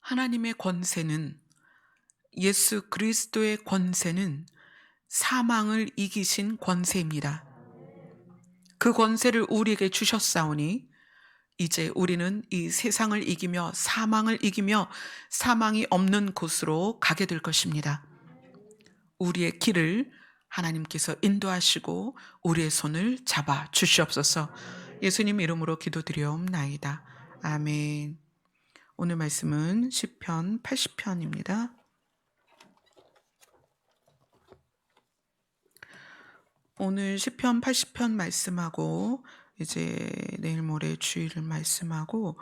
하나님의 권세는, 예수 그리스도의 권세는 사망을 이기신 권세입니다. 그 권세를 우리에게 주셨사오니 이제 우리는 이 세상을 이기며 사망을 이기며 사망이 없는 곳으로 가게 될 것입니다. 우리의 길을 하나님께서 인도하시고 우리의 손을 잡아 주시옵소서. 예수님 이름으로 기도드리옵나이다. 아멘. 오늘 말씀은 시편 80편입니다. 오늘 시편 80편 말씀하고 이제 내일 모레 주일 말씀하고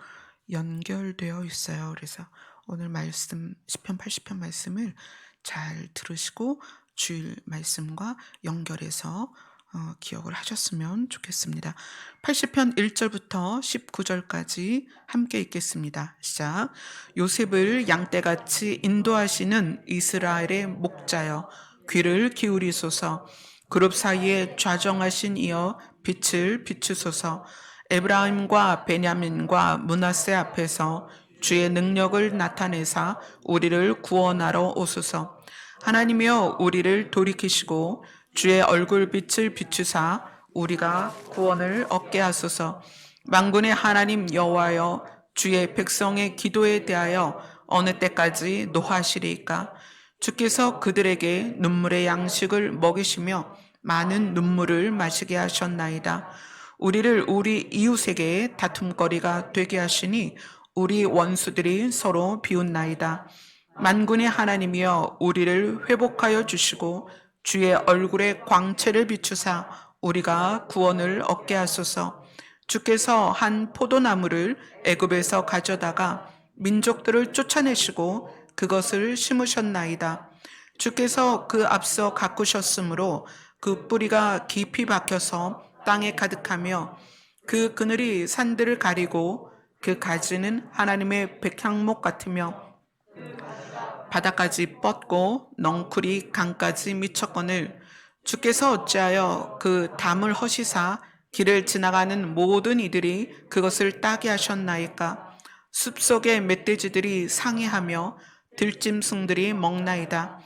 연결되어 있어요. 그래서 오늘 말씀 시편 80편 말씀을 잘 들으시고 주일 말씀과 연결해서 기억을 하셨으면 좋겠습니다. 80편 1절부터 19절까지 함께 읽겠습니다. 시작. 요셉을 양떼같이 인도하시는 이스라엘의 목자여, 귀를 기울이소서. 그룹 사이에 좌정하신 이여, 빛을 비추소서. 에브라임과 베냐민과 므낫세 앞에서 주의 능력을 나타내사 우리를 구원하러 오소서. 하나님이여, 우리를 돌이키시고 주의 얼굴빛을 비추사 우리가 구원을 얻게 하소서. 만군의 하나님 여호와여, 주의 백성의 기도에 대하여 어느 때까지 노하시리이까? 주께서 그들에게 눈물의 양식을 먹이시며 많은 눈물을 마시게 하셨나이다. 우리를 우리 이웃에게 다툼거리가 되게 하시니 우리 원수들이 서로 비웃나이다. 만군의 하나님이여, 우리를 회복하여 주시고 주의 얼굴에 광채를 비추사 우리가 구원을 얻게 하소서. 주께서 한 포도나무를 애굽에서 가져다가 민족들을 쫓아내시고 그것을 심으셨나이다. 주께서 그 앞서 가꾸셨으므로 그 뿌리가 깊이 박혀서 땅에 가득하며 그 그늘이 산들을 가리고 그 가지는 하나님의 백향목 같으며 바다까지 뻗고 넝쿨이 강까지 미쳤거늘 주께서 어찌하여 그 담을 허시사 길을 지나가는 모든 이들이 그것을 따게 하셨나이까? 숲속의 멧돼지들이 상해하며 들짐승들이 먹나이다.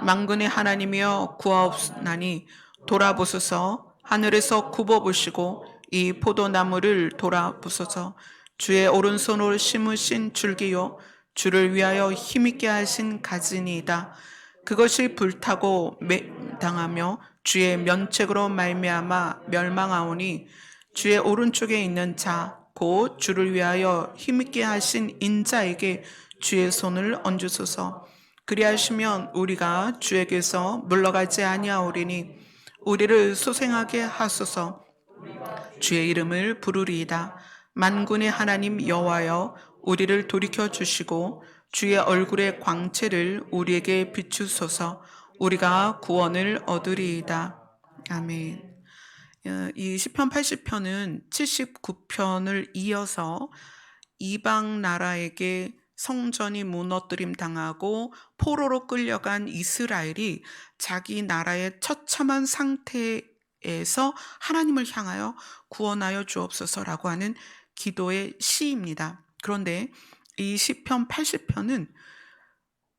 만군의 하나님이여, 구하옵나니 돌아보소서. 하늘에서 굽어보시고 이 포도나무를 돌아보소서. 주의 오른손으로 심으신 줄기요, 주를 위하여 힘있게 하신 가지니이다. 그것이 불타고 당하며 주의 면책으로 말미암아 멸망하오니 주의 오른쪽에 있는 자 곧 주를 위하여 힘있게 하신 인자에게 주의 손을 얹으소서. 그리하시면 우리가 주에게서 물러가지 아니하오리니 우리를 소생하게 하소서. 주의 이름을 부르리이다. 만군의 하나님 여호와여, 우리를 돌이켜 주시고 주의 얼굴의 광채를 우리에게 비추소서. 우리가 구원을 얻으리이다. 아멘. 이 시편 80편은 79편을 이어서 이방 나라에게 성전이 무너뜨림 당하고 포로로 끌려간 이스라엘이 자기 나라의 처참한 상태에서 하나님을 향하여 구원하여 주옵소서라고 하는 기도의 시입니다. 그런데 이 시편 80편은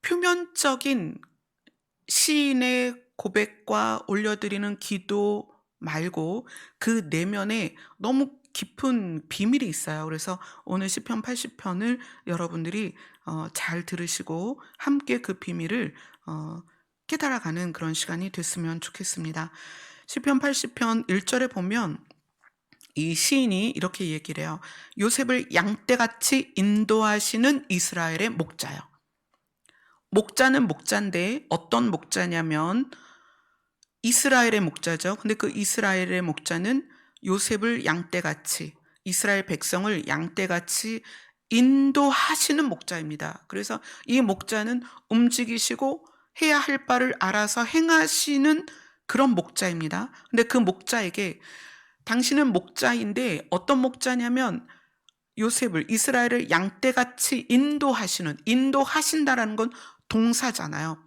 표면적인 시인의 고백과 올려드리는 기도 말고 그 내면에 너무 깊은 비밀이 있어요. 그래서 오늘 시편 80편을 여러분들이 잘 들으시고 함께 그 비밀을 깨달아가는 그런 시간이 됐으면 좋겠습니다. 시편 80편 1절에 보면 이 시인이 이렇게 얘기를 해요. 요셉을 양떼같이 인도하시는 이스라엘의 목자요. 목자는 목자인데 어떤 목자냐면 이스라엘의 목자죠. 근데 그 이스라엘의 목자는 요셉을 양떼같이, 이스라엘 백성을 양떼같이 인도하시는 목자입니다. 그래서 이 목자는 움직이시고 해야 할 바를 알아서 행하시는 그런 목자입니다. 근데 그 목자에게 당신은 목자인데 어떤 목자냐면 요셉을, 이스라엘을 양떼같이 인도하신다라는 건 동사잖아요.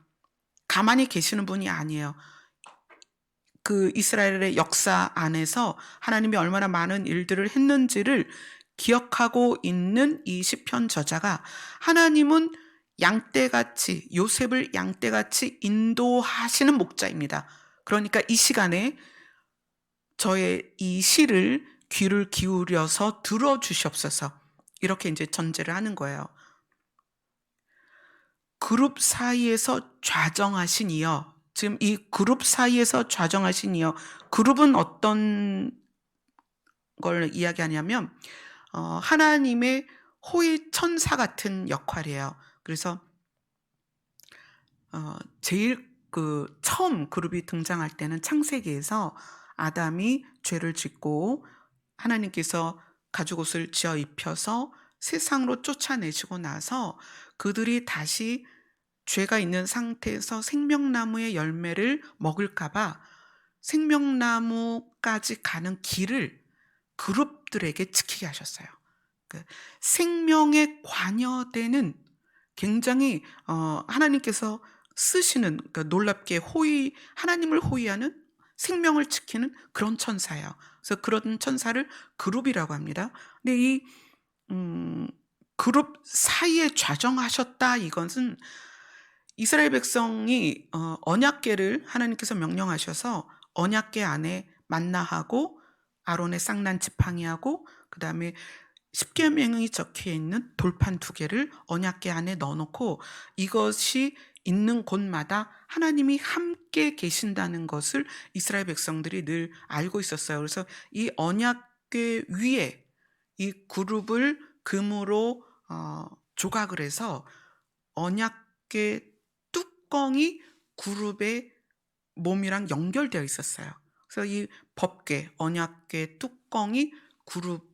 가만히 계시는 분이 아니에요. 그 이스라엘의 역사 안에서 하나님이 얼마나 많은 일들을 했는지를 기억하고 있는 이 시편 저자가 하나님은 양떼같이 요셉을 양떼같이 인도하시는 목자입니다. 그러니까 이 시간에 저의 이 시를 귀를 기울여서 들어주시옵소서. 이렇게 이제 전제를 하는 거예요. 그룹 사이에서 좌정하신 이여. 지금 이 그룹 사이에서 좌정하신 이여. 그룹은 어떤 걸 이야기하냐면 하나님의 호의 천사 같은 역할이에요. 그래서 제일 처음 그룹이 등장할 때는 창세기에서 아담이 죄를 짓고 하나님께서 가죽옷을 지어 입혀서 세상으로 쫓아내시고 나서 그들이 다시 죄가 있는 상태에서 생명나무의 열매를 먹을까봐 생명나무까지 가는 길을 그룹들에게 지키게 하셨어요. 생명에 관여되는 굉장히 하나님께서 쓰시는 놀랍게 하나님을 호위하는 생명을 지키는 그런 천사예요. 그래서 그런 천사를 그룹이라고 합니다. 근데 이 그룹 사이에 좌정하셨다, 이것은 이스라엘 백성이 언약궤를 하나님께서 명령하셔서 언약궤 안에 만나하고 아론의 쌍난 지팡이하고 그 다음에 십계명이 적혀 있는 돌판 2개를 언약궤 안에 넣어놓고 이것이 있는 곳마다 하나님이 함께 계신다는 것을 이스라엘 백성들이 늘 알고 있었어요. 그래서 이 언약궤 위에 이 그룹을 금으로 조각을 해서 언약궤 뚜껑이 그룹의 몸이랑 연결되어 있었어요. 그래서 이 법궤, 언약궤 뚜껑이 그룹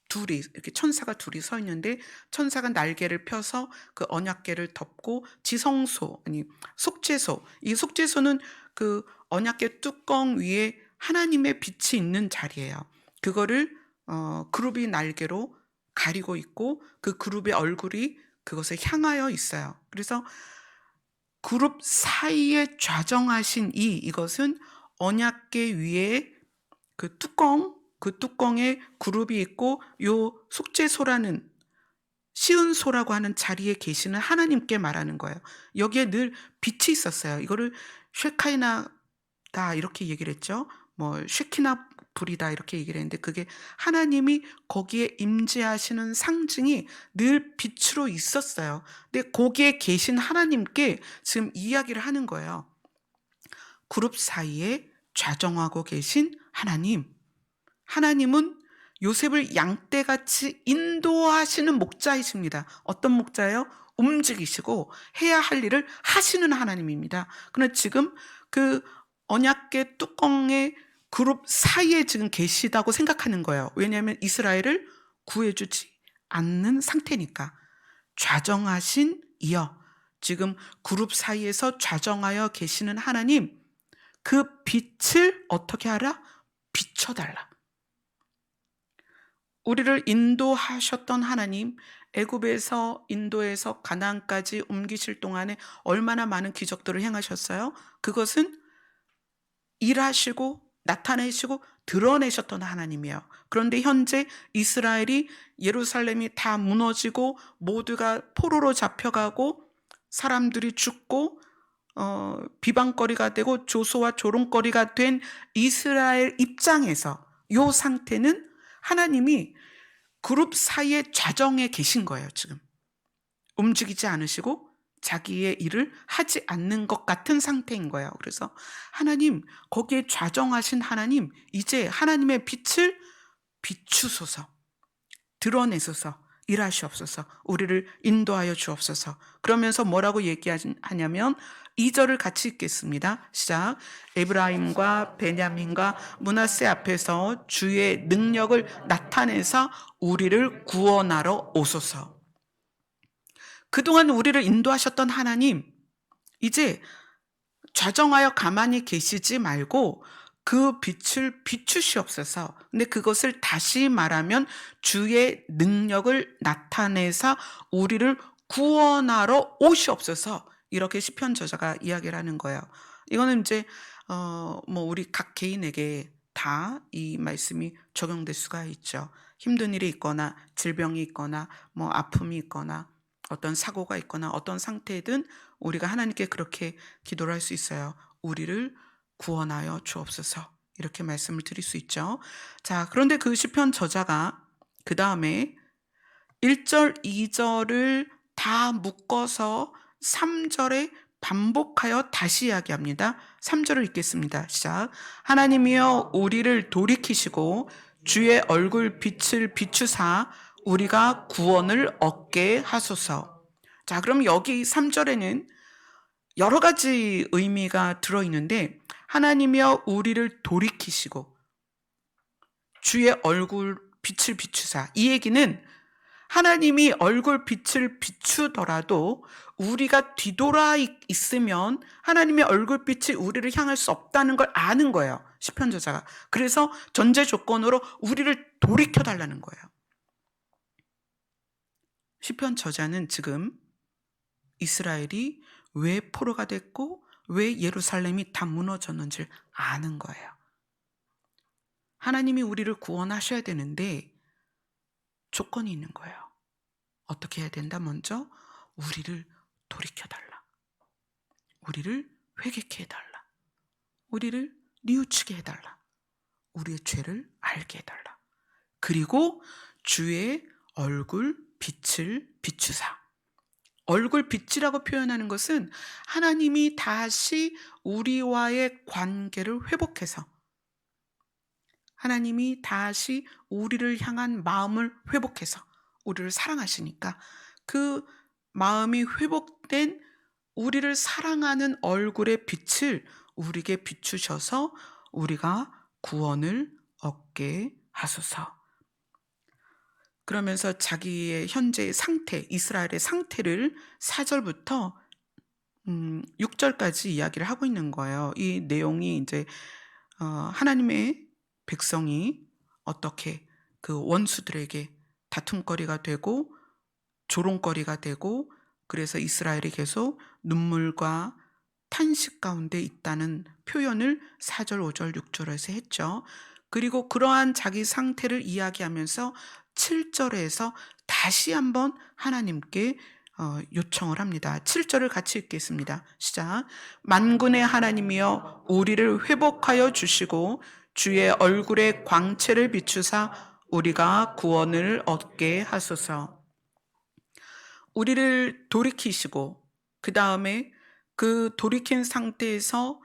둘이, 이렇게 천사가 둘이 서 있는데 천사가 날개를 펴서 그 언약궤를 덮고 지성소, 아니 속죄소, 이 속죄소는 그 언약궤 뚜껑 위에 하나님의 빛이 있는 자리예요. 그거를 그룹이 날개로 가리고 있고 그 그룹의 얼굴이 그것에 향하여 있어요. 그래서 그룹 사이에 좌정하신 이것은 언약궤 위에 그 뚜껑에 그룹이 있고 요 속죄소라는 시은소라고 하는 자리에 계시는 하나님께 말하는 거예요. 여기에 늘 빛이 있었어요. 이거를 쉐카이나다 이렇게 얘기를 했죠. 뭐 쉐키나 불이다 이렇게 얘기를 했는데 그게 하나님이 거기에 임재하시는 상징이 늘 빛으로 있었어요. 근데 거기에 계신 하나님께 지금 이야기를 하는 거예요. 그룹 사이에 좌정하고 계신 하나님은 요셉을 양떼같이 인도하시는 목자이십니다. 어떤 목자예요? 움직이시고 해야 할 일을 하시는 하나님입니다. 그러나 지금 그 언약궤 뚜껑의 그룹 사이에 지금 계시다고 생각하는 거예요. 왜냐하면 이스라엘을 구해주지 않는 상태니까. 좌정하신 이여, 지금 그룹 사이에서 좌정하여 계시는 하나님, 그 빛을 어떻게 하라? 비춰달라. 우리를 인도하셨던 하나님, 애굽에서 인도에서 가나안까지 옮기실 동안에 얼마나 많은 기적들을 행하셨어요? 그것은 일하시고 나타내시고 드러내셨던 하나님이에요. 그런데 현재 이스라엘이 예루살렘이 다 무너지고 모두가 포로로 잡혀가고 사람들이 죽고 비방거리가 되고 조소와 조롱거리가 된 이스라엘 입장에서 이 상태는 하나님이 그룹 사이에 좌정에 계신 거예요. 지금 움직이지 않으시고 자기의 일을 하지 않는 것 같은 상태인 거예요. 그래서 하나님, 거기에 좌정하신 하나님, 이제 하나님의 빛을 비추소서, 드러내소서, 일하시옵소서, 우리를 인도하여 주옵소서. 그러면서 뭐라고 얘기하냐면 2절을 같이 읽겠습니다. 시작. 에브라임과 베냐민과 므낫세 앞에서 주의 능력을 나타내사 우리를 구원하러 오소서. 그동안 우리를 인도하셨던 하나님, 이제 좌정하여 가만히 계시지 말고 그 빛을 비추시옵소서. 근데 그것을 다시 말하면 주의 능력을 나타내사 우리를 구원하러 오시옵소서. 이렇게 시편 저자가 이야기를 하는 거예요. 이거는 이제 우리 각 개인에게 다 이 말씀이 적용될 수가 있죠. 힘든 일이 있거나 질병이 있거나 뭐 아픔이 있거나 어떤 사고가 있거나 어떤 상태든 우리가 하나님께 그렇게 기도를 할 수 있어요. 우리를 구원하여 주옵소서. 이렇게 말씀을 드릴 수 있죠. 자, 그런데 그 시편 저자가 그 다음에 1절, 2절을 다 묶어서 3절에 반복하여 다시 이야기합니다. 3절을 읽겠습니다. 시작. 하나님이여 우리를 돌이키시고 주의 얼굴 빛을 비추사 우리가 구원을 얻게 하소서. 자, 그럼 여기 3절에는 여러 가지 의미가 들어있는데 하나님이여 우리를 돌이키시고 주의 얼굴 빛을 비추사, 이 얘기는 하나님이 얼굴 빛을 비추더라도 우리가 뒤돌아 있으면 하나님의 얼굴빛이 우리를 향할 수 없다는 걸 아는 거예요, 시편 저자가. 그래서 전제 조건으로 우리를 돌이켜 달라는 거예요. 시편 저자는 지금 이스라엘이 왜 포로가 됐고 왜 예루살렘이 다 무너졌는지를 아는 거예요. 하나님이 우리를 구원하셔야 되는데 조건이 있는 거예요. 어떻게 해야 된다? 먼저 우리를 돌이켜달라. 우리를 회개케 해달라. 우리를 뉘우치게 해달라. 우리의 죄를 알게 해달라. 그리고 주의 얼굴 빛을 비추사. 얼굴 빛이라고 표현하는 것은 하나님이 다시 우리와의 관계를 회복해서 하나님이 다시 우리를 향한 마음을 회복해서 우리를 사랑하시니까 그 마음이 회복된 우리를 사랑하는 얼굴의 빛을 우리에게 비추셔서 우리가 구원을 얻게 하소서. 그러면서 자기의 현재의 상태, 이스라엘의 상태를 4절부터 6절까지 이야기를 하고 있는 거예요. 이 내용이 이제 하나님의 백성이 어떻게 그 원수들에게 다툼거리가 되고 조롱거리가 되고, 그래서 이스라엘이 계속 눈물과 탄식 가운데 있다는 표현을 4절, 5절, 6절에서 했죠. 그리고 그러한 자기 상태를 이야기하면서 7절에서 다시 한번 하나님께 요청을 합니다. 7절을 같이 읽겠습니다. 시작. 만군의 하나님이여 우리를 회복하여 주시고 주의 얼굴에 광채를 비추사 우리가 구원을 얻게 하소서. 우리를 돌이키시고 그 다음에 그 돌이킨 상태에서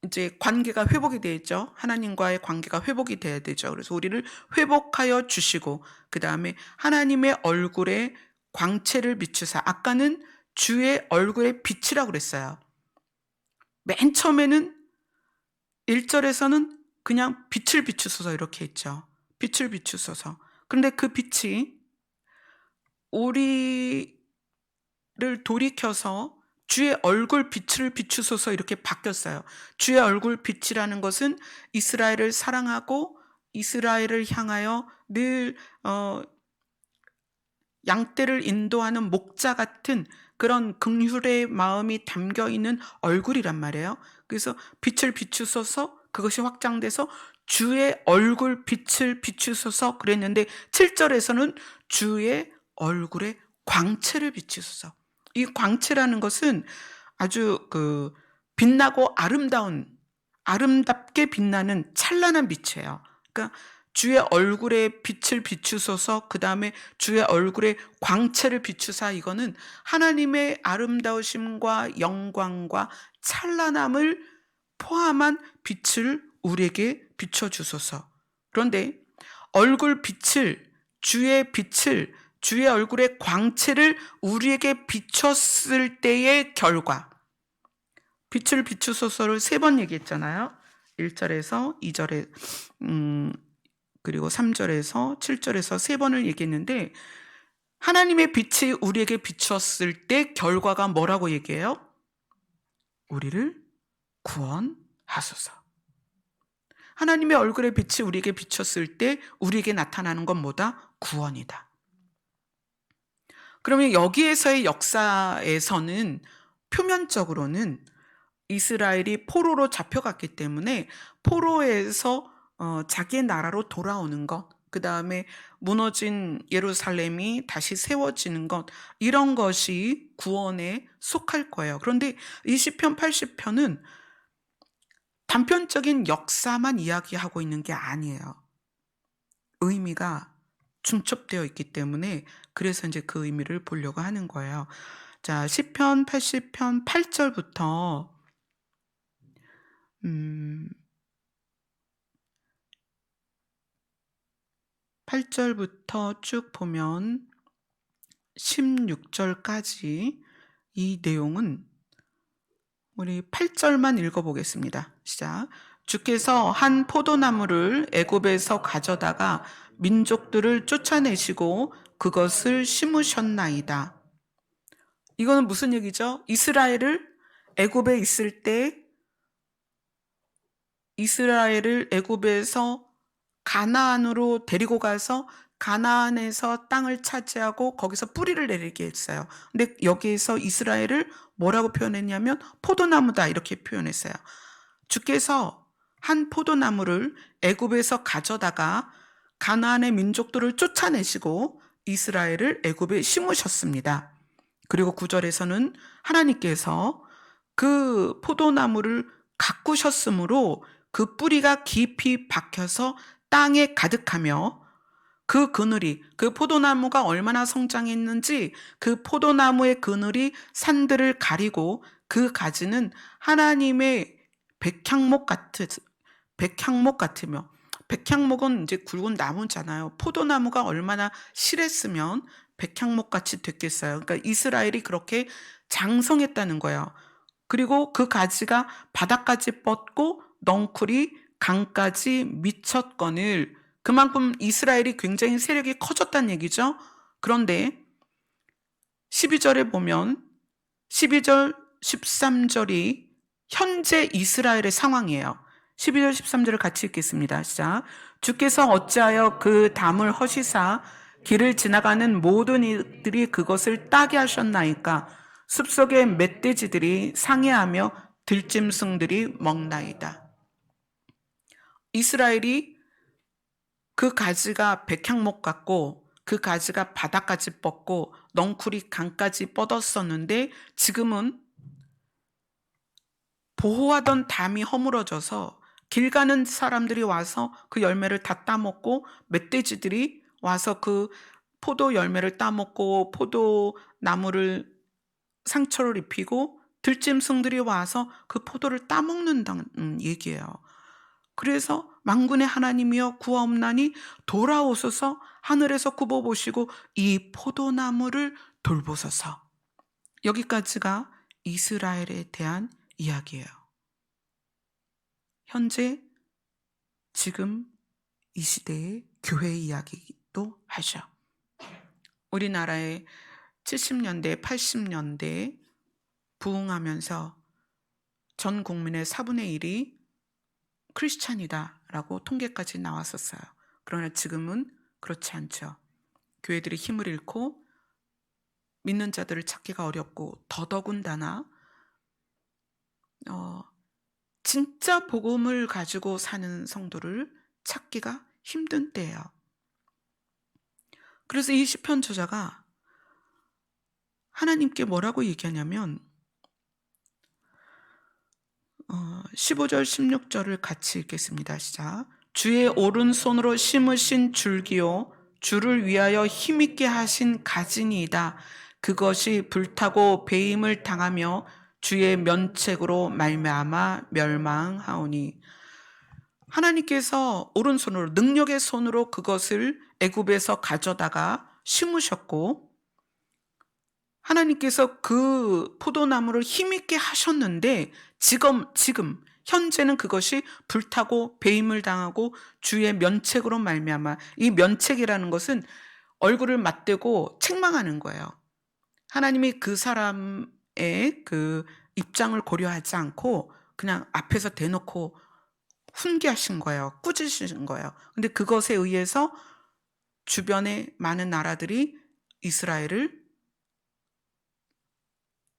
이제 관계가 회복이 되죠. 하나님과의 관계가 회복이 돼야 되죠. 그래서 우리를 회복하여 주시고 그 다음에 하나님의 얼굴에 광채를 비추사. 아까는 주의 얼굴에 빛이라고 그랬어요. 맨 처음에는 1절에서는 그냥 빛을 비추소서 이렇게 했죠. 빛을 비추소서. 그런데 그 빛이 우리를 돌이켜서 주의 얼굴 빛을 비추소서 이렇게 바뀌었어요. 주의 얼굴 빛이라는 것은 이스라엘을 사랑하고 이스라엘을 향하여 늘 양떼를 인도하는 목자 같은 그런 긍휼의 마음이 담겨있는 얼굴이란 말이에요. 그래서 빛을 비추소서, 그것이 확장돼서 주의 얼굴 빛을 비추소서 그랬는데 7절에서는 주의 얼굴에 광채를 비추소서. 이 광채라는 것은 아주 빛나고 아름답게 빛나는 찬란한 빛이에요. 그러니까 주의 얼굴에 빛을 비추소서, 그 다음에 주의 얼굴에 광채를 비추사, 이거는 하나님의 아름다우심과 영광과 찬란함을 포함한 빛을 우리에게 비춰주소서. 그런데 얼굴 빛을, 주의 얼굴의 광채를 우리에게 비췄을 때의 결과, 빛을 비추소서를 3번 얘기했잖아요. 1절에서 2절에 그리고 3절에서 7절에서 3번을 얘기했는데, 하나님의 빛이 우리에게 비췄을 때 결과가 뭐라고 얘기해요? 우리를 구원하소서. 하나님의 얼굴의 빛이 우리에게 비췄을 때 우리에게 나타나는 건 뭐다? 구원이다. 그러면 여기에서의 역사에서는 표면적으로는 이스라엘이 포로로 잡혀갔기 때문에 포로에서 자기의 나라로 돌아오는 것, 그다음에 무너진 예루살렘이 다시 세워지는 것, 이런 것이 구원에 속할 거예요. 그런데 이 시편 80편은 단편적인 역사만 이야기하고 있는 게 아니에요. 의미가 중첩되어 있기 때문에 그래서 이제 그 의미를 보려고 하는 거예요. 자, 시편 80편 8절부터 8절부터 쭉 보면 16절까지 이 내용은 우리 8절만 읽어보겠습니다. 시작. 주께서 한 포도나무를 애굽에서 가져다가 민족들을 쫓아내시고 그것을 심으셨나이다. 이거는 무슨 얘기죠? 이스라엘을 애굽에 있을 때 이스라엘을 애굽에서 가나안으로 데리고 가서 가나안에서 땅을 차지하고 거기서 뿌리를 내리게 했어요. 근데 여기에서 이스라엘을 뭐라고 표현했냐면 포도나무다 이렇게 표현했어요. 주께서 한 포도나무를 애굽에서 가져다가 가나안의 민족들을 쫓아내시고 이스라엘을 애굽에 심으셨습니다. 그리고 9절에서는 하나님께서 그 포도나무를 가꾸셨으므로 그 뿌리가 깊이 박혀서 땅에 가득하며 그 그늘이, 그 포도나무가 얼마나 성장했는지 그 포도나무의 그늘이 산들을 가리고 그 가지는 하나님의 백향목 같으며, 백향목은 이제 굵은 나무잖아요. 포도나무가 얼마나 실했으면 백향목 같이 됐겠어요. 그러니까 이스라엘이 그렇게 장성했다는 거예요. 그리고 그 가지가 바닥까지 뻗고 넝쿨이 강까지 미쳤거늘, 그만큼 이스라엘이 굉장히 세력이 커졌다는 얘기죠. 그런데 12절에 보면 12절, 13절이 현재 이스라엘의 상황이에요. 12절, 13절을 같이 읽겠습니다. 시작. 주께서 어찌하여 그 담을 허시사 길을 지나가는 모든 이들이 그것을 따게 하셨나이까? 숲속의 멧돼지들이 상해하며 들짐승들이 먹나이다. 이스라엘이 그 가지가 백향목 같고 그 가지가 바닥까지 뻗고 넝쿨이 강까지 뻗었었는데 지금은 보호하던 담이 허물어져서 길 가는 사람들이 와서 그 열매를 다 따먹고 멧돼지들이 와서 그 포도 열매를 따먹고 포도나무를 상처를 입히고 들짐승들이 와서 그 포도를 따먹는다는 얘기예요. 그래서 만군의 하나님이여 구하옵나니 돌아오소서, 하늘에서 굽어보시고 이 포도나무를 돌보소서. 여기까지가 이스라엘에 대한 이야기예요. 현재 지금 이 시대의 교회의 이야기도 하죠. 우리나라의 70년대, 80년대 부흥하면서 전 국민의 4분의 1이 크리스찬이다라고 통계까지 나왔었어요. 그러나 지금은 그렇지 않죠. 교회들이 힘을 잃고 믿는 자들을 찾기가 어렵고 더더군다나 진짜 복음을 가지고 사는 성도를 찾기가 힘든 때예요. 그래서 이 시편 저자가 하나님께 뭐라고 얘기하냐면 15절 16절을 같이 읽겠습니다. 시작. 주의 오른손으로 심으신 줄기요 주를 위하여 힘있게 하신 가지니이다. 그것이 불타고 배임을 당하며 주의 면책으로 말미암아 멸망하오니. 하나님께서 오른손으로, 능력의 손으로 그것을 애굽에서 가져다가 심으셨고 하나님께서 그 포도나무를 힘있게 하셨는데 지금 현재는 그것이 불타고 배임을 당하고 주의 면책으로 말미암아. 이 면책이라는 것은 얼굴을 맞대고 책망하는 거예요. 하나님이 그 사람의 그 입장을 고려하지 않고 그냥 앞에서 대놓고 훈계하신 거예요. 꾸짖으신 거예요. 근데 그것에 의해서 주변의 많은 나라들이 이스라엘을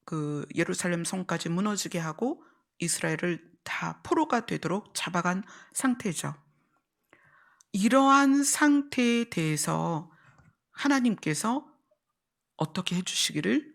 그 예루살렘 성까지 무너지게 하고 이스라엘을 다 포로가 되도록 잡아간 상태죠. 이러한 상태에 대해서 하나님께서 어떻게 해주시기를,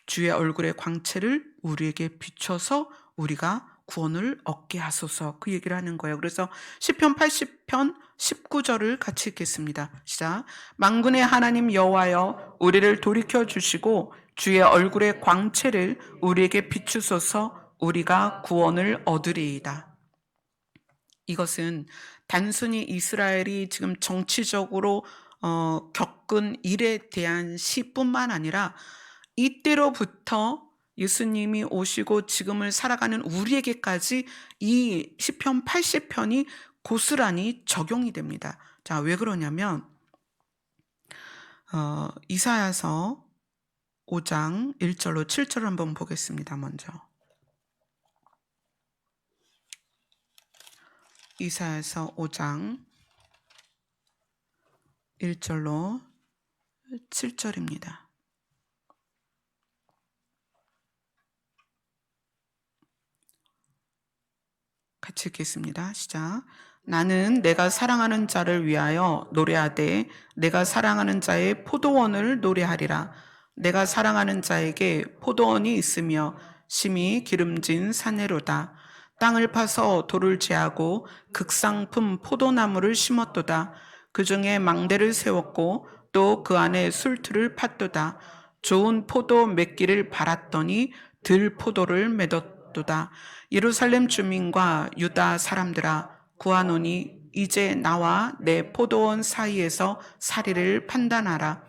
주의 얼굴의 광채를 우리에게 비춰서 우리가 구원을 얻게 하소서, 그 얘기를 하는 거예요. 그래서 시편 80편 19절을 같이 읽겠습니다. 시작. 만군의 하나님 여호와여, 우리를 돌이켜 주시고 주의 얼굴의 광채를 우리에게 비추소서, 우리가 구원을 얻으리이다. 이것은 단순히 이스라엘이 지금 정치적으로 겪은 일에 대한 시뿐만 아니라 이때로부터 예수님이 오시고 지금을 살아가는 우리에게까지 이 시편 80편이 고스란히 적용이 됩니다. 자, 왜 그러냐면 이사야서 5장 1절로 7절 한번 보겠습니다. 먼저 이사야서 5장 1절로 7절입니다. 같이 읽겠습니다. 시작. 나는 내가 사랑하는 자를 위하여 노래하되 내가 사랑하는 자의 포도원을 노래하리라. 내가 사랑하는 자에게 포도원이 있으며 심히 기름진 산내로다. 땅을 파서 돌을 제하고 극상품 포도나무를 심었도다. 그 중에 망대를 세웠고 또 그 안에 술틀을 팠도다. 좋은 포도 맺기를 바랐더니 들포도를 맺었도다. 예루살렘 주민과 유다 사람들아, 구하노니 이제 나와 내 포도원 사이에서 사리를 판단하라.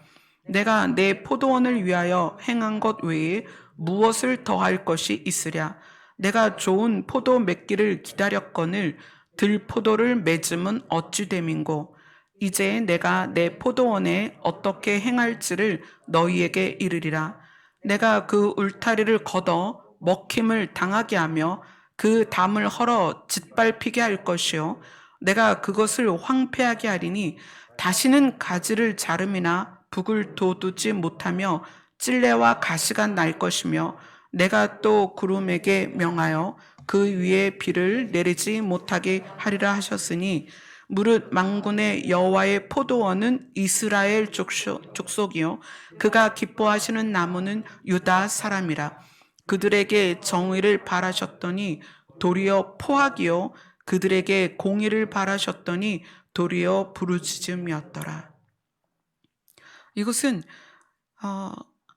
내가 내 포도원을 위하여 행한 것 외에 무엇을 더할 것이 있으랴. 내가 좋은 포도 맺기를 기다렸거늘 들포도를 맺음은 어찌 됨인고. 이제 내가 내 포도원에 어떻게 행할지를 너희에게 이르리라. 내가 그 울타리를 걷어 먹힘을 당하게 하며 그 담을 헐어 짓밟히게 할 것이요, 내가 그것을 황폐하게 하리니 다시는 가지를 자름이나 북을 돋우지 못하며 찔레와 가시가 날 것이며, 내가 또 구름에게 명하여 그 위에 비를 내리지 못하게 하리라 하셨으니, 무릇 만군의 여호와의 포도원은 이스라엘 족속이요 그가 기뻐하시는 나무는 유다 사람이라. 그들에게 정의를 바라셨더니 도리어 포악이요 그들에게 공의를 바라셨더니 도리어 부르짖음이었더라. 이것은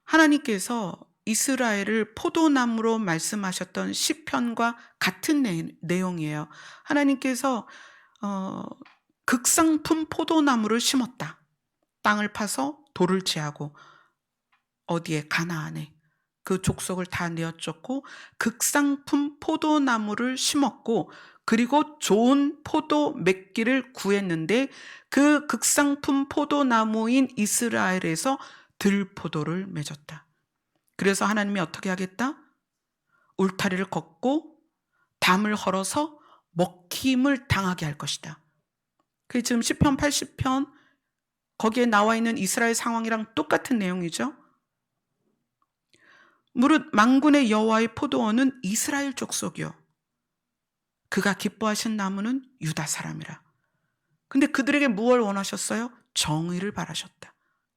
하나님께서 이스라엘을 포도나무로 말씀하셨던 시편과 같은 내용이에요. 하나님께서 극상품 포도나무를 심었다. 땅을 파서 돌을 제하고 어디에? 가나안에 그 족속을 다 내어쫓고 극상품 포도나무를 심었고, 그리고 좋은 포도 맺기를 구했는데 그 극상품 포도나무인 이스라엘에서 들포도를 맺었다. 그래서 하나님이 어떻게 하겠다? 울타리를 걷고 담을 헐어서 먹힘을 당하게 할 것이다. 그게 지금 시편 80편 거기에 나와 있는 이스라엘 상황이랑 똑같은 내용이죠. 무릇 만군의 여호와의 포도원은 이스라엘 족속이요 그가 기뻐하신 나무는 유다 사람이라. 근데 그들에게 무엇을 원하셨어요? 정의를 바라셨다.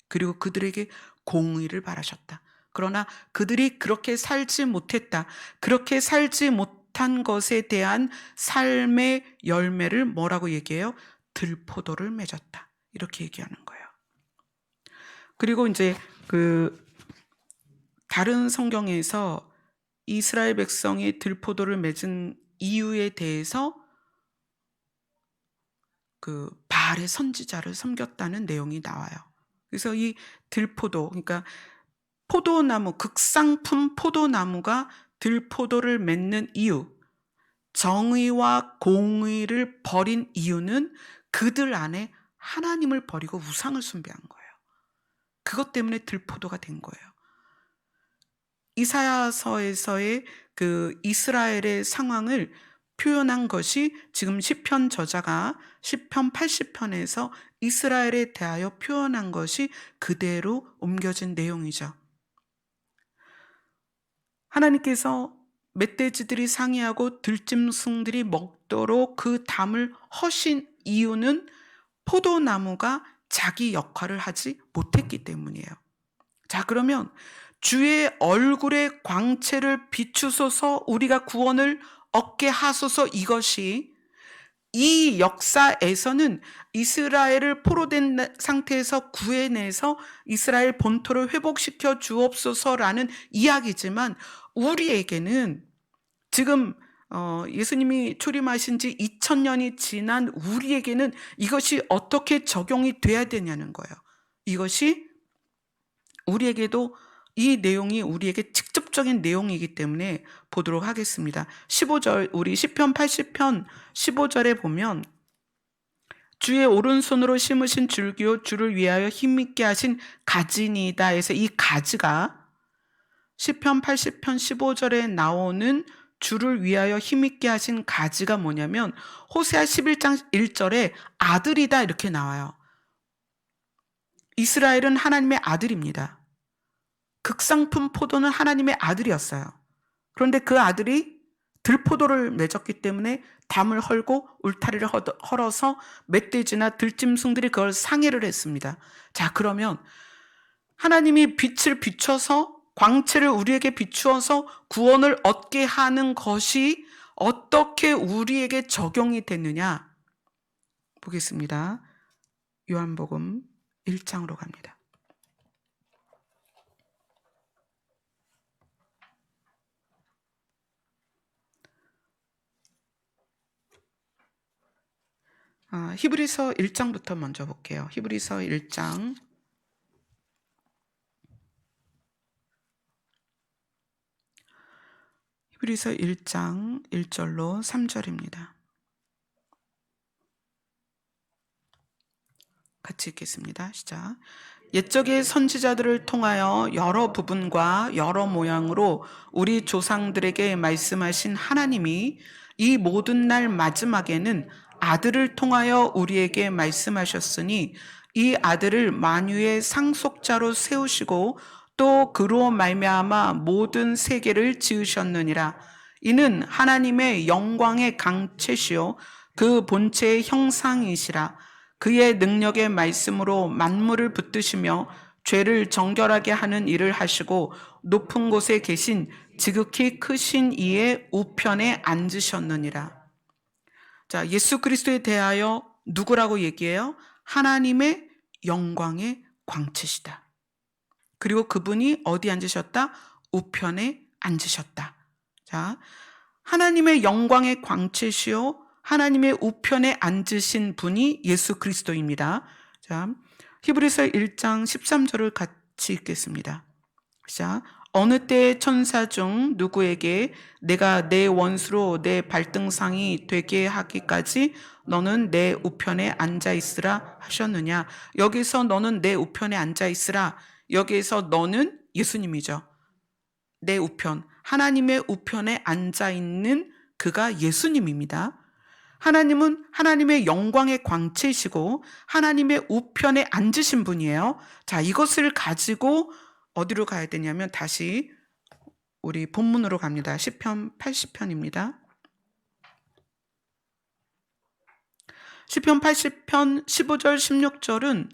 그리고 그들에게 공의를 바라셨다. 그러나 그들이 그렇게 살지 못했다. 그렇게 살지 못한 것에 대한 삶의 열매를 뭐라고 얘기해요? 들포도를 맺었다. 이렇게 얘기하는 거예요. 그리고 이제 다른 성경에서 이스라엘 백성이 들포도를 맺은 이유에 대해서 그 바알의 선지자를 섬겼다는 내용이 나와요. 그래서 이 들포도, 그러니까 포도나무, 극상품 포도나무가 들포도를 맺는 이유, 정의와 공의를 버린 이유는 그들 안에 하나님을 버리고 우상을 숭배한 거예요. 그것 때문에 들포도가 된 거예요. 이사야서에서의 그 이스라엘의 상황을 표현한 것이 지금 시편 저자가 시편 80편에서 이스라엘에 대하여 표현한 것이 그대로 옮겨진 내용이죠. 하나님께서 멧돼지들이 상이하고 들짐승들이 먹도록 그 담을 허신 이유는 포도나무가 자기 역할을 하지 못했기 때문이에요. 자, 그러면 주의 얼굴의 광채를 비추소서 우리가 구원을 얻게 하소서, 이것이 이 역사에서는 이스라엘을 포로된 상태에서 구해내서 이스라엘 본토를 회복시켜 주옵소서라는 이야기지만, 우리에게는 지금 예수님이 출임하신 지 2000년이 지난 우리에게는 이것이 어떻게 적용이 돼야 되냐는 거예요. 이것이 우리에게도, 이 내용이 우리에게 직접적인 내용이기 때문에 보도록 하겠습니다. 15절, 우리 시편 80편 15절에 보면 주의 오른손으로 심으신 줄기요 주를 위하여 힘있게 하신 가지니이다 해서, 이 가지가 시편 80편 15절에 나오는 주를 위하여 힘있게 하신 가지가 뭐냐면 호세아 11장 1절에 아들이다 이렇게 나와요. 이스라엘은 하나님의 아들입니다. 극상품 포도는 하나님의 아들이었어요. 그런데 그 아들이 들포도를 맺었기 때문에 담을 헐고 울타리를 헐어서 멧돼지나 들짐승들이 그걸 상해를 했습니다. 자, 그러면 하나님이 빛을 비춰서, 광채를 우리에게 비추어서 구원을 얻게 하는 것이 어떻게 우리에게 적용이 됐느냐 보겠습니다. 요한복음 1장으로 갑니다. 히브리서 1장부터 먼저 볼게요. 히브리서 1장 1절로 3절입니다. 같이 읽겠습니다. 시작. 옛적의 선지자들을 통하여 여러 부분과 여러 모양으로 우리 조상들에게 말씀하신 하나님이 이 모든 날 마지막에는 아들을 통하여 우리에게 말씀하셨으니, 이 아들을 만유의 상속자로 세우시고 또 그로 말미암아 모든 세계를 지으셨느니라. 이는 하나님의 영광의 강체시요 그 본체의 형상이시라. 그의 능력의 말씀으로 만물을 붙드시며 죄를 정결하게 하는 일을 하시고 높은 곳에 계신 지극히 크신 이의 우편에 앉으셨느니라. 자, 예수 그리스도에 대하여 누구라고 얘기해요? 하나님의 영광의 광채시다. 그리고 그분이 어디 앉으셨다? 우편에 앉으셨다. 자, 하나님의 영광의 광채시요 하나님의 우편에 앉으신 분이 예수 그리스도입니다. 자, 히브리서 1장 13절을 같이 읽겠습니다. 자, 어느 때의 천사 중 누구에게 내가 내 원수로 내 발등상이 되게 하기까지 너는 내 우편에 앉아 있으라 하셨느냐. 여기서 너는 내 우편에 앉아 있으라, 여기에서 너는 예수님이죠. 내 우편, 하나님의 우편에 앉아 있는 그가 예수님입니다. 하나님은 하나님의 영광의 광채이시고 하나님의 우편에 앉으신 분이에요. 자, 이것을 가지고 어디로 가야 되냐면 다시 우리 본문으로 갑니다. 시편 80편입니다. 시편 80편 15절 16절은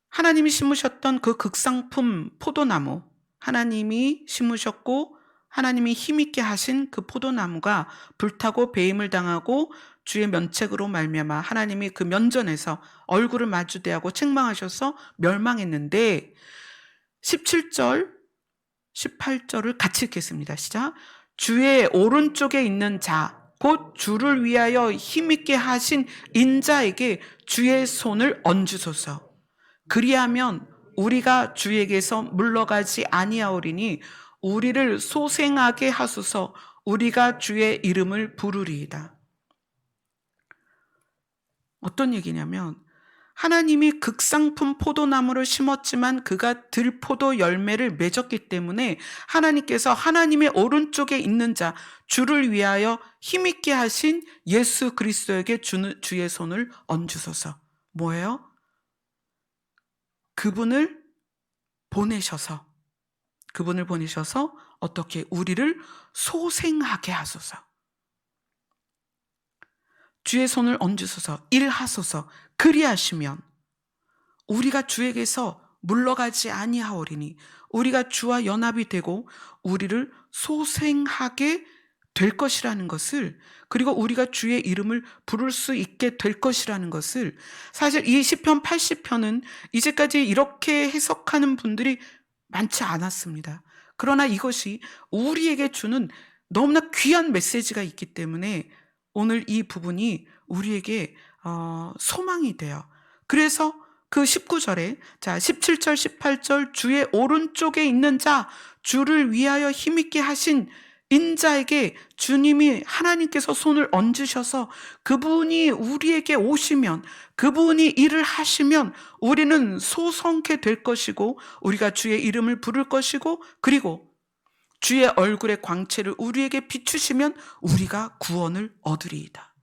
하나님이 심으셨던 그 극상품 포도나무, 하나님이 심으셨고 하나님이 힘있게 하신 그 포도나무가 불타고 배임을 당하고 주의 면책으로 말미암아 하나님이 그 면전에서 얼굴을 마주대하고 책망하셔서 멸망했는데, 17절 18절을 같이 읽겠습니다. 시작. 주의 오른쪽에 있는 자 곧 주를 위하여 힘있게 하신 인자에게 주의 손을 얹으소서. 그리하면 우리가 주에게서 물러가지 아니하오리니 우리를 소생하게 하소서. 우리가 주의 이름을 부르리이다. 어떤 얘기냐면, 하나님이 극상품 포도나무를 심었지만 그가 들포도 열매를 맺었기 때문에 하나님께서 하나님의 오른쪽에 있는 자, 주를 위하여 힘있게 하신 예수 그리스도에게 주의 손을 얹으소서. 뭐예요? 그분을 보내셔서 그분을 보내셔서 어떻게 우리를 소생하게 하소서. 주의 손을 얹으소서. 일하소서. 그리하시면 우리가 주에게서 물러가지 아니하오리니, 우리가 주와 연합이 되고 우리를 소생하게 될 것이라는 것을, 그리고 우리가 주의 이름을 부를 수 있게 될 것이라는 것을, 사실 이 시편 80편은 이제까지 이렇게 해석하는 분들이 많지 않았습니다. 그러나 이것이 우리에게 주는 너무나 귀한 메시지가 있기 때문에 오늘 이 부분이 우리에게 소망이 돼요. 그래서 그 19절에, 자, 17절, 18절, 주의 오른쪽에 있는 자, 주를 위하여 힘있게 하신 인자에게 주님이, 하나님께서 손을 얹으셔서 그분이 우리에게 오시면, 그분이 일을 하시면 우리는 소성케 될 것이고, 우리가 주의 이름을 부를 것이고, 그리고 주의 얼굴의 광채를 우리에게 비추시면 우리가 구원을 얻으리이다.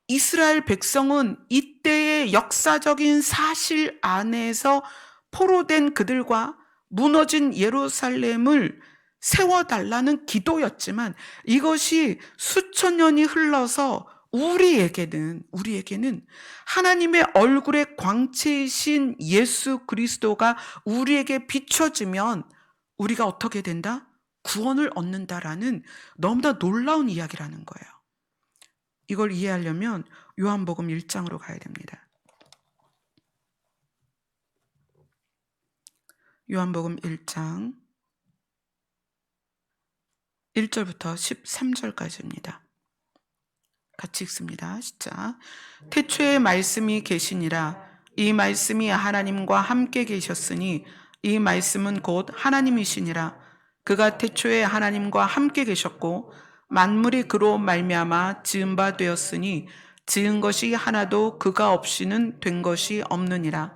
이스라엘 백성은 이때의 역사적인 사실 안에서 포로된 그들과 무너진 예루살렘을 세워달라는 기도였지만, 이것이 수천 년이 흘러서 우리에게는 하나님의 얼굴의 광채이신 예수 그리스도가 우리에게 비춰지면 우리가 어떻게 된다? 구원을 얻는다라는 너무나 놀라운 이야기라는 거예요. 이걸 이해하려면 요한복음 1장으로 가야 됩니다. 요한복음 1장 1절부터 13절까지입니다. 같이 읽습니다. 시작. 태초에 말씀이 계시니라. 이 말씀이 하나님과 함께 계셨으니 이 말씀은 곧 하나님이시니라. 그가 태초에 하나님과 함께 계셨고 만물이 그로 말미암아 지은 바 되었으니 지은 것이 하나도 그가 없이는 된 것이 없느니라.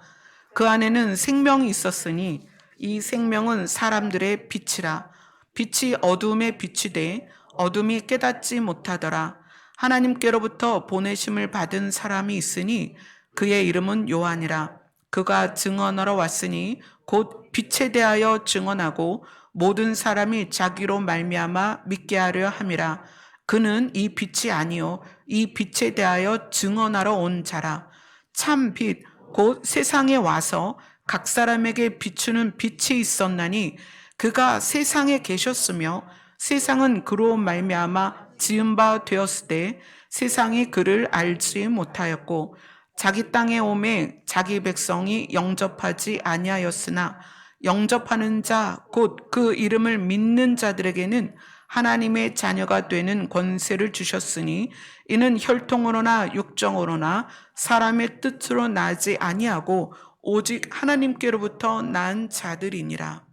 그 안에는 생명이 있었으니 이 생명은 사람들의 빛이라. 빛이 어두움에 비치되 어둠이 깨닫지 못하더라. 하나님께로부터 보내심을 받은 사람이 있으니 그의 이름은 요한이라. 그가 증언하러 왔으니 곧 빛에 대하여 증언하고 모든 사람이 자기로 말미암아 믿게 하려 함이라. 그는 이 빛이 아니요 이 빛에 대하여 증언하러 온 자라. 참 빛 곧 세상에 와서 각 사람에게 비추는 빛이 있었나니 그가 세상에 계셨으며 세상은 그로 말미암아 지은 바 되었을 때 세상이 그를 알지 못하였고 자기 땅에 오매 자기 백성이 영접하지 아니하였으나 영접하는 자 곧 그 이름을 믿는 자들에게는 하나님의 자녀가 되는 권세를 주셨으니 이는 혈통으로나 육정으로나 사람의 뜻으로 나지 아니하고 오직 하나님께로부터 난 자들이니라.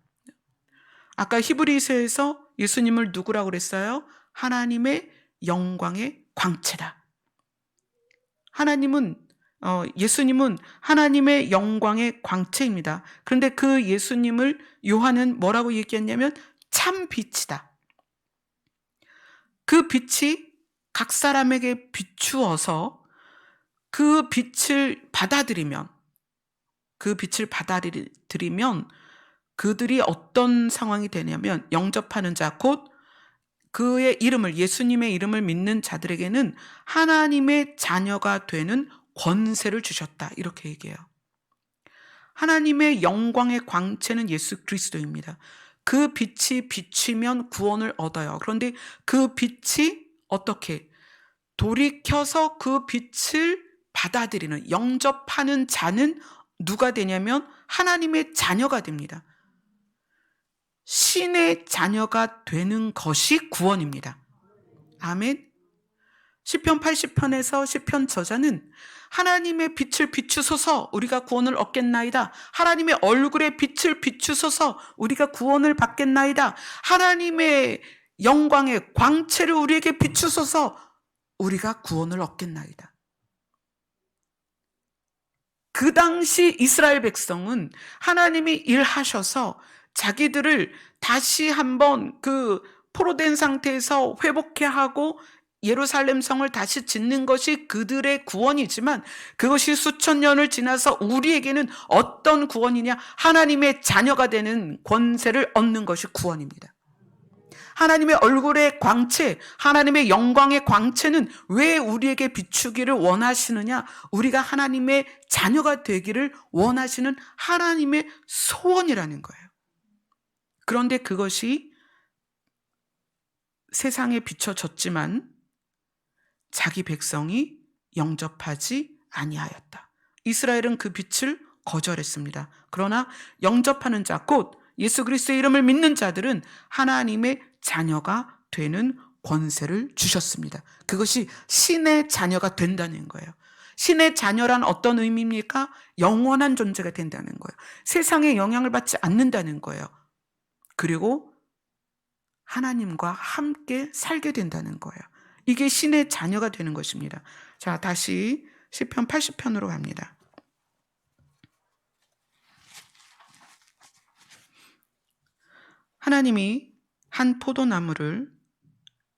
아까 히브리서에서 예수님을 누구라고 그랬어요? 하나님의 영광의 광채다. 예수님은 하나님의 영광의 광채입니다. 그런데 그 예수님을 요한은 뭐라고 얘기했냐면 참 빛이다. 그 빛이 각 사람에게 비추어서 그 빛을 받아들이면 그들이 어떤 상황이 되냐면 영접하는 자 곧 그의 이름을, 예수님의 이름을 믿는 자들에게는 하나님의 자녀가 되는 권세를 주셨다. 이렇게 얘기해요. 하나님의 영광의 광채는 예수 그리스도입니다. 그 빛이 비치면 구원을 얻어요. 그런데 그 빛이 어떻게 돌이켜서 그 빛을 받아들이는, 영접하는 자는 누가 되냐면 하나님의 자녀가 됩니다. 신의 자녀가 되는 것이 구원입니다. 아멘. 시편 80편에서 시편 저자는 하나님의 빛을 비추소서 우리가 구원을 얻겠나이다. 하나님의 얼굴에 빛을 비추소서 우리가 구원을 받겠나이다. 하나님의 영광의 광채를 우리에게 비추소서 우리가 구원을 얻겠나이다. 그 당시 이스라엘 백성은 하나님이 일하셔서 자기들을 다시 한번 그 포로된 상태에서 회복해 하고 예루살렘 성을 다시 짓는 것이 그들의 구원이지만 그것이 수천 년을 지나서 우리에게는 어떤 구원이냐? 하나님의 자녀가 되는 권세를 얻는 것이 구원입니다. 하나님의 얼굴의 광채, 하나님의 영광의 광채는 왜 우리에게 비추기를 원하시느냐? 우리가 하나님의 자녀가 되기를 원하시는 하나님의 소원이라는 거예요. 그런데 그것이 세상에 비춰졌지만 자기 백성이 영접하지 아니하였다. 이스라엘은 그 빛을 거절했습니다. 그러나 영접하는 자, 곧 예수 그리스도의 이름을 믿는 자들은 하나님의 자녀가 되는 권세를 주셨습니다. 그것이 신의 자녀가 된다는 거예요. 신의 자녀란 어떤 의미입니까? 영원한 존재가 된다는 거예요. 세상에 영향을 받지 않는다는 거예요. 그리고 하나님과 함께 살게 된다는 거예요. 이게 신의 자녀가 되는 것입니다. 자, 다시 시편 80편으로 갑니다. 하나님이 한 포도나무를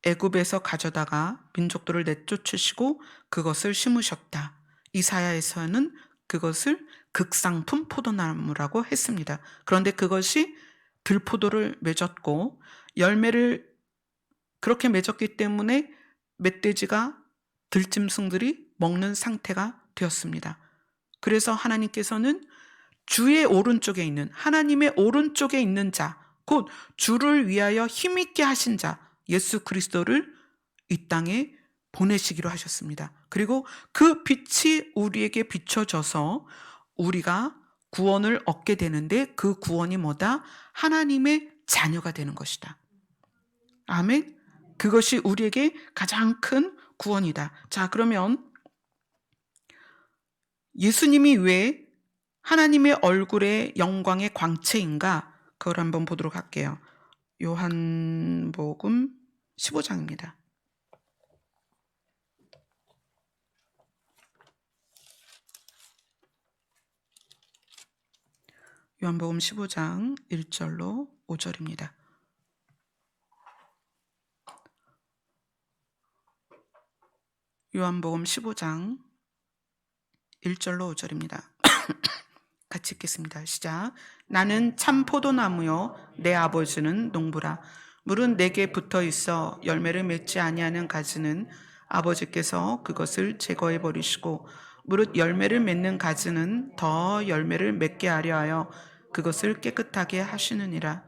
애굽에서 가져다가 민족들을 내쫓으시고 그것을 심으셨다. 이사야에서는 그것을 극상품 포도나무라고 했습니다. 그런데 그것이 들포도를 맺었고 열매를 그렇게 맺었기 때문에 멧돼지가 들짐승들이 먹는 상태가 되었습니다. 그래서 하나님께서는 주의 오른쪽에 있는 하나님의 오른쪽에 있는 자, 곧 주를 위하여 힘있게 하신 자 예수 그리스도를 이 땅에 보내시기로 하셨습니다. 그리고 그 빛이 우리에게 비춰져서 우리가 구원을 얻게 되는데 그 구원이 뭐다? 하나님의 자녀가 되는 것이다. 아멘. 그것이 우리에게 가장 큰 구원이다. 자, 그러면 예수님이 왜 하나님의 얼굴의 영광의 광채인가? 그걸 한번 보도록 할게요. 요한복음 15장입니다. 요한복음 15장 1절로 5절입니다. 요한복음 15장 1절로 5절입니다. 같이 읽겠습니다. 시작. 나는 참 포도나무요 내 아버지는 농부라. 물은 내게 붙어 있어 열매를 맺지 아니하는 가지는 아버지께서 그것을 제거해 버리시고 무릇 열매를 맺는 가지는 더 열매를 맺게 하려 하여 그것을 깨끗하게 하시느니라.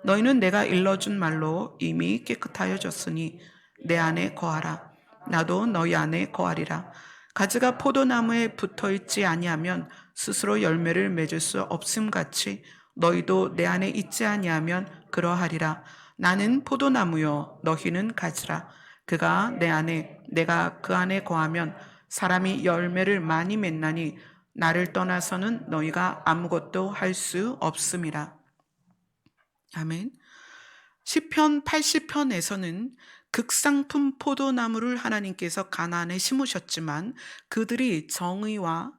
너희는 내가 일러준 말로 이미 깨끗하여졌으니 내 안에 거하라. 나도 너희 안에 거하리라. 가지가 포도나무에 붙어 있지 아니하면 스스로 열매를 맺을 수 없음같이 너희도 내 안에 있지 아니하면 그러하리라. 나는 포도나무요 너희는 가지라. 그가 내 안에 내가 그 안에 거하면 사람이 열매를 많이 맺나니 나를 떠나서는 너희가 아무것도 할 수 없음이라. 아멘. 시편 80편에서는 극상품 포도나무를 하나님께서 가나안에 심으셨지만 그들이 정의와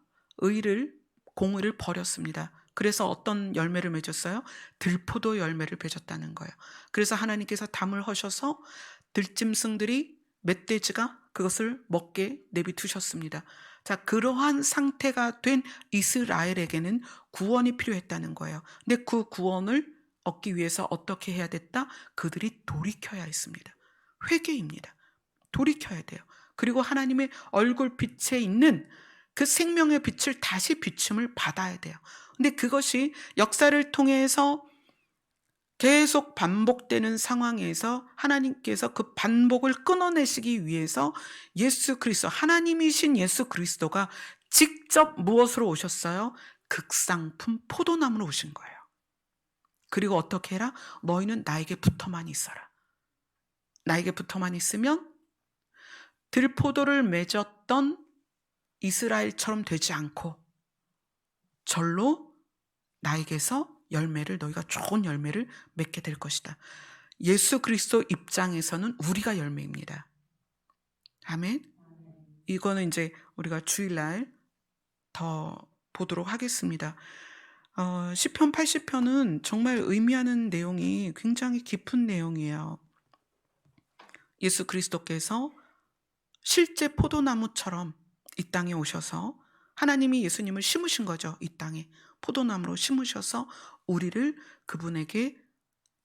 공의를 버렸습니다. 그래서 어떤 열매를 맺었어요? 들포도 열매를 맺었다는 거예요. 그래서 하나님께서 담을 허셔서 들짐승들이 멧돼지가 그것을 먹게 내비두셨습니다. 자, 그러한 상태가 된 이스라엘에게는 구원이 필요했다는 거예요. 근데 그 구원을 얻기 위해서 어떻게 해야 됐다? 그들이 돌이켜야 했습니다. 회개입니다. 돌이켜야 돼요. 그리고 하나님의 얼굴빛에 있는 그 생명의 빛을 다시 비춤을 받아야 돼요. 근데 그것이 역사를 통해서 계속 반복되는 상황에서 하나님께서 그 반복을 끊어내시기 위해서 예수 그리스도, 하나님이신 예수 그리스도가 직접 무엇으로 오셨어요? 극상품 포도나무로 오신 거예요. 그리고 어떻게 해라? 너희는 나에게 붙어만 있어라. 나에게 붙어만 있으면 들포도를 맺었던 이스라엘처럼 되지 않고 절로 나에게서 너희가 좋은 열매를 맺게 될 것이다. 예수 그리스도 입장에서는 우리가 열매입니다. 아멘. 이거는 이제 우리가 주일날 더 보도록 하겠습니다. 시편 80편은 정말 의미하는 내용이 굉장히 깊은 내용이에요. 예수 그리스도께서 실제 포도나무처럼 이 땅에 오셔서 하나님이 예수님을 심으신 거죠. 이 땅에 포도나무로 심으셔서 우리를 그분에게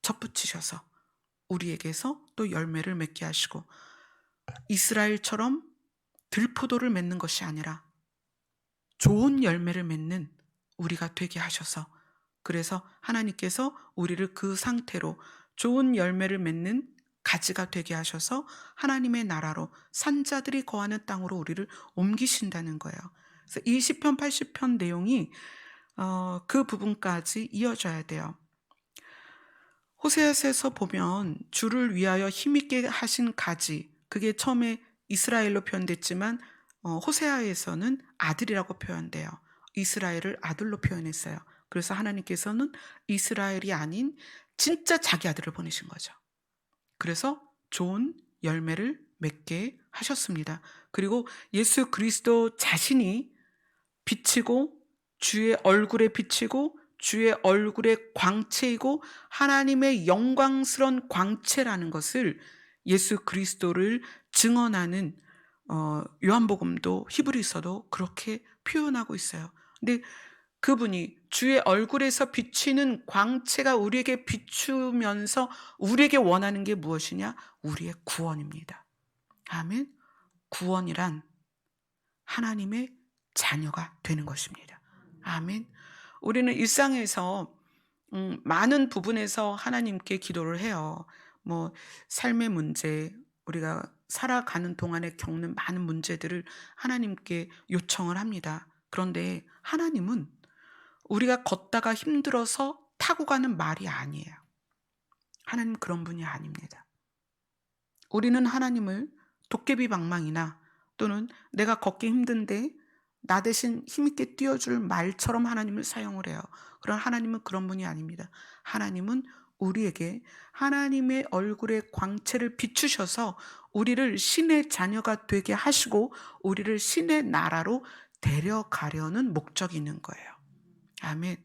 접붙이셔서 우리에게서 또 열매를 맺게 하시고, 이스라엘처럼 들포도를 맺는 것이 아니라 좋은 열매를 맺는 우리가 되게 하셔서, 그래서 하나님께서 우리를 그 상태로 좋은 열매를 맺는 가지가 되게 하셔서 하나님의 나라로, 산자들이 거하는 땅으로 우리를 옮기신다는 거예요. 그래서 이 시편 80편 내용이 그 부분까지 이어져야 돼요. 호세아서에서 보면 주를 위하여 힘있게 하신 가지, 그게 처음에 이스라엘로 표현됐지만 호세아에서는 아들이라고 표현돼요. 이스라엘을 아들로 표현했어요. 그래서 하나님께서는 이스라엘이 아닌 진짜 자기 아들을 보내신 거죠. 그래서 좋은 열매를 맺게 하셨습니다. 그리고 예수 그리스도 자신이 비치고 주의 얼굴에 비치고 주의 얼굴의 광채이고 하나님의 영광스러운 광채라는 것을, 예수 그리스도를 증언하는 요한복음도 히브리서도 그렇게 표현하고 있어요. 근데 그분이 주의 얼굴에서 비치는 광채가 우리에게 비추면서 우리에게 원하는 게 무엇이냐? 우리의 구원입니다. 아멘. 구원이란 하나님의 자녀가 되는 것입니다. 아멘. 우리는 일상에서 많은 부분에서 하나님께 기도를 해요. 뭐 삶의 문제, 우리가 살아가는 동안에 겪는 많은 문제들을 하나님께 요청을 합니다. 그런데 하나님은 우리가 걷다가 힘들어서 타고 가는 말이 아니에요. 하나님 그런 분이 아닙니다. 우리는 하나님을 도깨비 방망이나 또는 내가 걷기 힘든데 나 대신 힘있게 띄워줄 말처럼 하나님을 사용을 해요. 그러나 하나님은 그런 분이 아닙니다. 하나님은 우리에게 하나님의 얼굴의 광채를 비추셔서 우리를 신의 자녀가 되게 하시고 우리를 신의 나라로 데려가려는 목적이 있는 거예요. 아멘.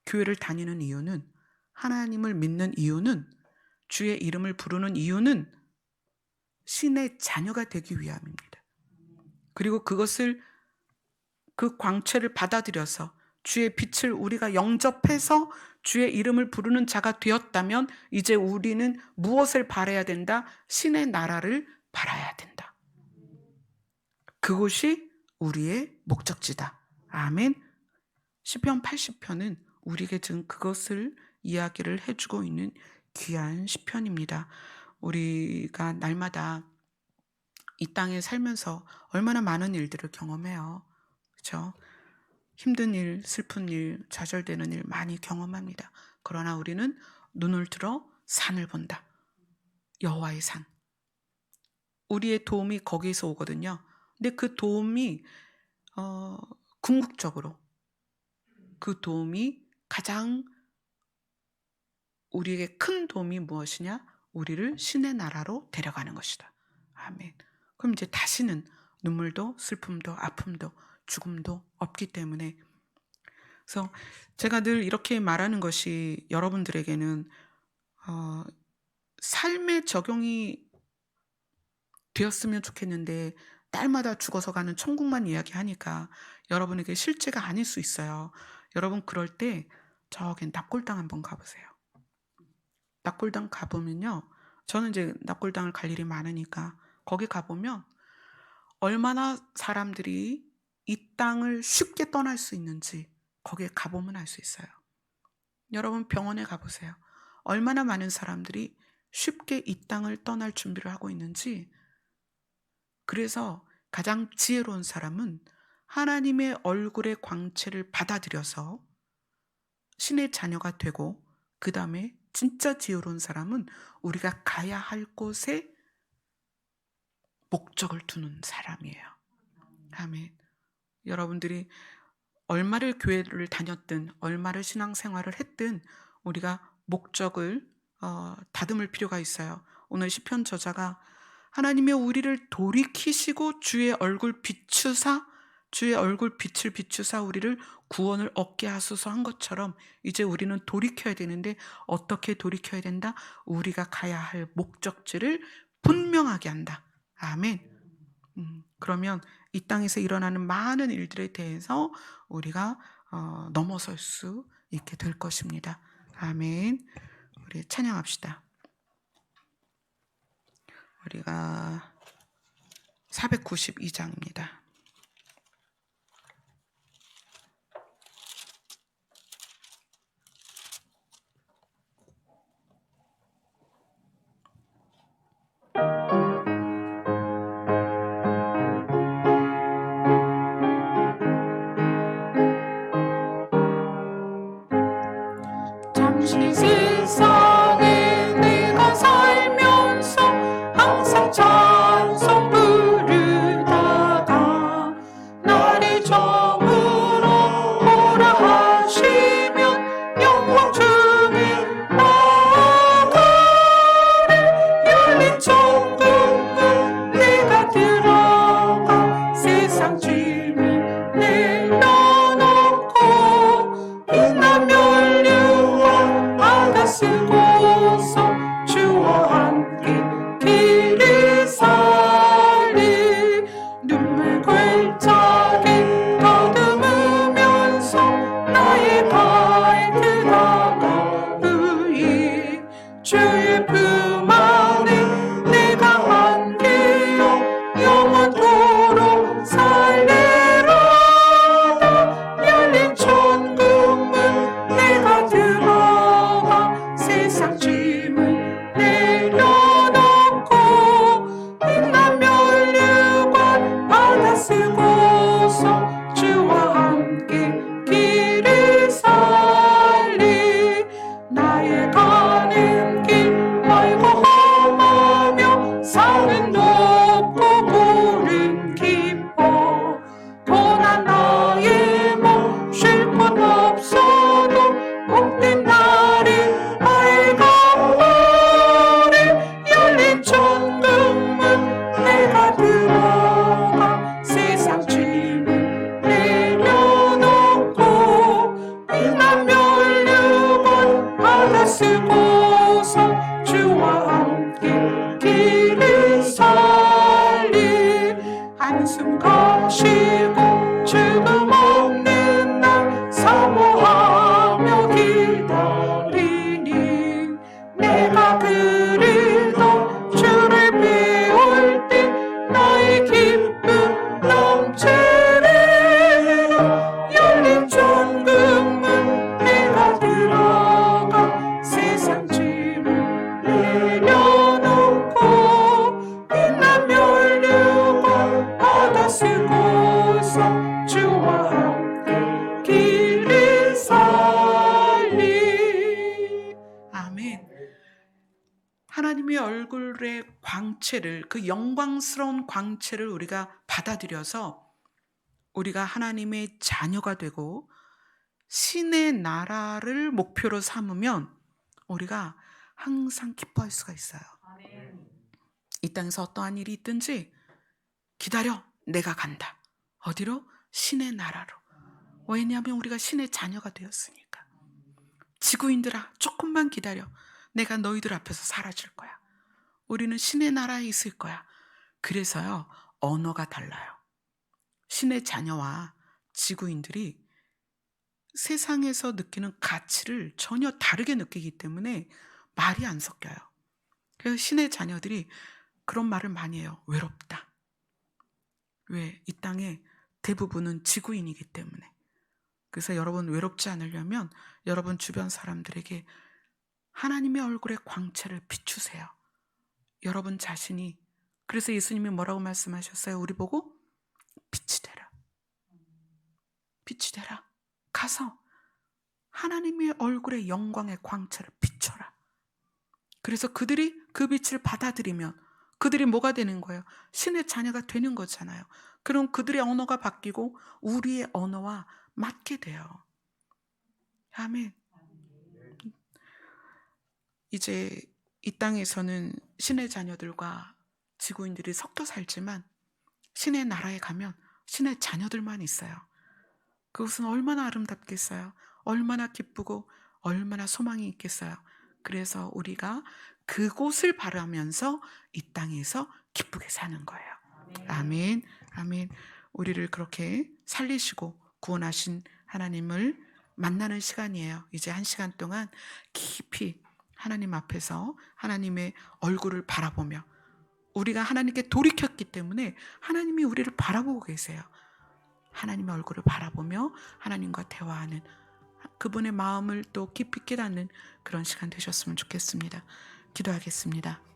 교회를 다니는 이유는, 하나님을 믿는 이유는, 주의 이름을 부르는 이유는 신의 자녀가 되기 위함입니다. 그리고 그것을, 그 광채를 받아들여서 주의 빛을 우리가 영접해서 주의 이름을 부르는 자가 되었다면 이제 우리는 무엇을 바라야 된다? 신의 나라를 바라야 된다. 그것이 우리의 목적지다. 아멘. 시편 80편은 우리에게 지금 그것을 이야기를 해주고 있는 귀한 시편입니다. 우리가 날마다 이 땅에 살면서 얼마나 많은 일들을 경험해요. 그렇죠? 힘든 일, 슬픈 일, 좌절되는 일 많이 경험합니다. 그러나 우리는 눈을 들어 산을 본다. 여호와의 산. 우리의 도움이 거기에서 오거든요. 근데 그 도움이 궁극적으로 그 도움이 가장 우리에게 큰 도움이 무엇이냐? 우리를 신의 나라로 데려가는 것이다. 아멘. 그럼 이제 다시는 눈물도 슬픔도 아픔도 죽음도 없기 때문에, 그래서 제가 늘 이렇게 말하는 것이 여러분들에게는 삶에 적용이 되었으면 좋겠는데 날마다 죽어서 가는 천국만 이야기하니까 여러분에게 실제가 아닐 수 있어요. 여러분 그럴 때 저기 납골당 한번 가보세요. 납골당 가보면요, 저는 이제 납골당을 갈 일이 많으니까 거기 가보면 얼마나 사람들이 이 땅을 쉽게 떠날 수 있는지 거기에 가보면 알 수 있어요. 여러분 병원에 가보세요. 얼마나 많은 사람들이 쉽게 이 땅을 떠날 준비를 하고 있는지. 그래서 가장 지혜로운 사람은 하나님의 얼굴의 광채를 받아들여서 신의 자녀가 되고, 그 다음에 진짜 지혜로운 사람은 우리가 가야 할 곳에 목적을 두는 사람이에요. 아멘. 여러분들이 얼마를 교회를 다녔든 얼마를 신앙생활을 했든 우리가 목적을 다듬을 필요가 있어요. 오늘 시편 저자가 하나님의 우리를 돌이키시고 주의 얼굴 비추사, 주의 얼굴 빛을 비추사 우리를 구원을 얻게 하소서 한 것처럼 이제 우리는 돌이켜야 되는데 어떻게 돌이켜야 된다? 우리가 가야 할 목적지를 분명하게 한다. 아멘. 그러면 이 땅에서 일어나는 많은 일들에 대해서 우리가 넘어설 수 있게 될 것입니다. 아멘. 우리 찬양합시다. 우리가 492장입니다. 잠시 세상에 내가 살면서 항상 찬송 부르다가 날이 저물어 오라 하시면 영광 중에 나아가리. 열린 천국문 내가 들어가 세상 짐을 내려놓고 빛난 면류와 바다 쓰고서 주와 함께 길을 살리. 눈물 골짜기 더듬으면서 나의 발등하가 의이 주의 품 안에 내가 함께여 영원토록 살리라. 열린 천국문 내가 들어가 세상 짐을 내려놓고 빛난 면류관 받아 쓰고서 주와 함께 길을 살리. 나의 가는 길 멀고 험하며 산은 높고 굴은 깊어 고난 나의 몸 쉴 곳 없어도 복된 날이 밝아오리. 열린 천국문 내가 들어가 세상 짐을 내려놓고 빛난 면류관 받아 쓰고서 주와 함께 길을 살리. 한숨 가시고 죽음 없는 날 사모하며 기다리니 내가 그리도 주를 배울 때 나의 기쁨 넘치리. 열린 천국문 내가 들어가 세상 짐을 내려놓고 빛난 면류관 받아 쓰고서 주와 함께 길을 살리. 아멘. 하나님의 얼굴의 광채를, 그 영광스러운 광채를 우리가 받아들여서 우리가 하나님의 자녀가 되고 신의 나라를 목표로 삼으면 우리가 항상 기뻐할 수가 있어요. 이 땅에서 어떠한 일이 있든지 기다려, 내가 간다. 어디로? 신의 나라로. 왜냐하면 우리가 신의 자녀가 되었으니까. 지구인들아, 조금만 기다려. 내가 너희들 앞에서 사라질 거야. 우리는 신의 나라에 있을 거야. 그래서요, 언어가 달라요. 신의 자녀와 지구인들이 세상에서 느끼는 가치를 전혀 다르게 느끼기 때문에 말이 안 섞여요. 그래서 신의 자녀들이 그런 말을 많이 해요. 외롭다. 왜? 이 땅에 대부분은 지구인이기 때문에. 그래서 여러분 외롭지 않으려면 여러분 주변 사람들에게 하나님의 얼굴의 광채를 비추세요. 여러분 자신이. 그래서 예수님이 뭐라고 말씀하셨어요? 우리 보고 빛이 되라. 빛이 되라. 가서 하나님의 얼굴의 영광의 광채를 비춰라. 그래서 그들이 그 빛을 받아들이면 그들이 뭐가 되는 거예요? 신의 자녀가 되는 거잖아요. 그럼 그들의 언어가 바뀌고 우리의 언어와 맞게 돼요. 아멘. 이제 이 땅에서는 신의 자녀들과 지구인들이 섞여 살지만 신의 나라에 가면 신의 자녀들만 있어요. 그것은 얼마나 아름답겠어요. 얼마나 기쁘고 얼마나 소망이 있겠어요. 그래서 우리가 그곳을 바라면서 이 땅에서 기쁘게 사는 거예요. 아멘. 아멘. 우리를 그렇게 살리시고 구원하신 하나님을 만나는 시간이에요. 이제 1시간 동안 깊이 하나님 앞에서 하나님의 얼굴을 바라보며, 우리가 하나님께 돌이켰기 때문에 하나님이 우리를 바라보고 계세요. 하나님의 얼굴을 바라보며 하나님과 대화하는, 그분의 마음을 또 깊이 깨닫는 그런 시간 되셨으면 좋겠습니다. 기도하겠습니다.